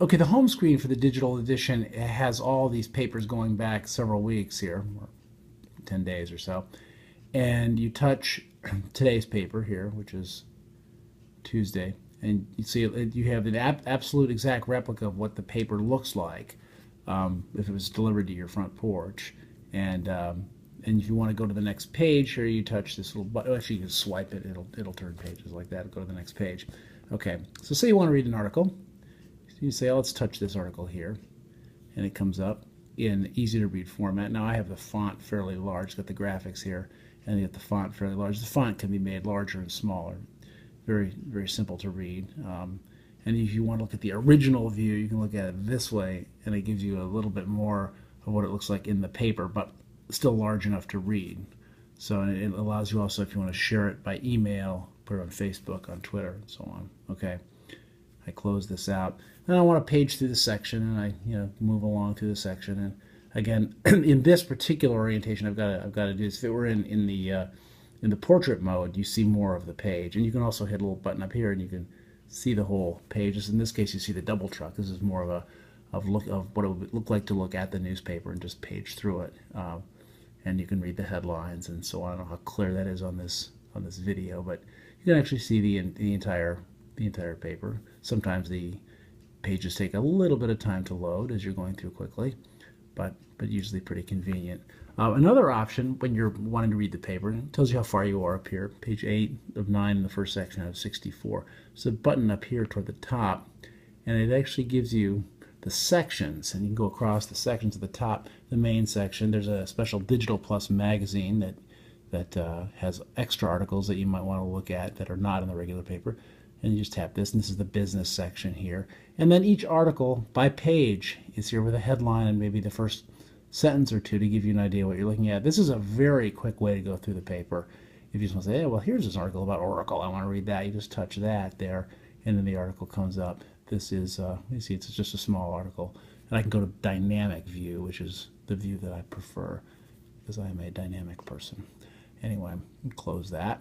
Okay, the home screen for the digital edition has all these papers going back several weeks here, or 10 days or so. And you touch today's paper here, which is Tuesday, and you see you have an absolute exact replica of what the paper looks like if it was delivered to your front porch. And if you want to go to the next page, here you touch this little button. Actually, you can swipe it; it'll turn pages like that. Go to the next page. Okay, so say you want to read an article. You say, oh, let's touch this article here, and it comes up in easy to read format. Now I have the font fairly large, got the graphics here, and you get the font fairly large. The font can be made larger and smaller. Very, very simple to read. And if you want to look at the original view, you can look at it this way, and it gives you a little bit more of what it looks like in the paper, but still large enough to read. So it allows you also, if you want to share it by email, put it on Facebook, on Twitter, and so on. Okay, I close this out. Then I want to page through the section, and I move along through the section. And again, in this particular orientation, I've got to do this. If it were in the portrait mode, you see more of the page, and you can also hit a little button up here, and you can see the whole page. In this case, you see the double truck. This is more of look of what it would look like to look at the newspaper and just page through it, and you can read the headlines and so on. I don't know how clear that is on this video, but you can actually see the entire paper. Sometimes the pages take a little bit of time to load as you're going through quickly, but usually pretty convenient. Another option when you're wanting to read the paper, it tells you how far you are up here. Page 8 of 9 in the first section out of 64. There's a button up here toward the top, and it actually gives you the sections, and you can go across the sections at the top. The main section, there's a special Digital Plus magazine that has extra articles that you might want to look at that are not in the regular paper. And you just tap this, and this is the business section here. And then each article by page is here with a headline and maybe the first sentence or two to give you an idea what you're looking at. This is a very quick way to go through the paper. If you just want to say, hey, well, here's this article about Oracle, I want to read that, you just touch that there, and then the article comes up. This is, you see, it's just a small article. And I can go to dynamic view, which is the view that I prefer, because I am a dynamic person. Anyway, close that.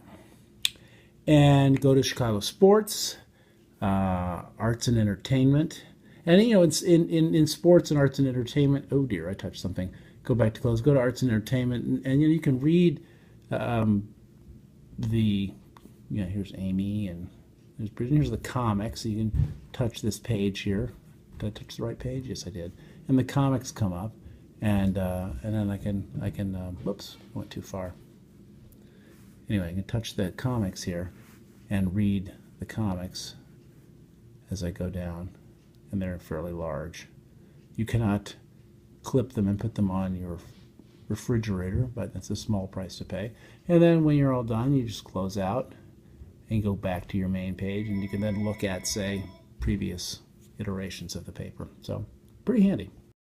And go to Chicago Sports, Arts and Entertainment. And it's in sports and arts and entertainment. Oh dear, I touched something. Go back to close. Go to arts and entertainment, and you can read here's Amy, and here's the comics. So you can touch this page here. Did I touch the right page? Yes, I did. And the comics come up, and then I can whoops, I went too far. Anyway, I can touch the comics here and read the comics as I go down, and they're fairly large. You cannot clip them and put them on your refrigerator, but that's a small price to pay. And then when you're all done, you just close out and go back to your main page, and you can then look at, say, previous iterations of the paper. So, pretty handy.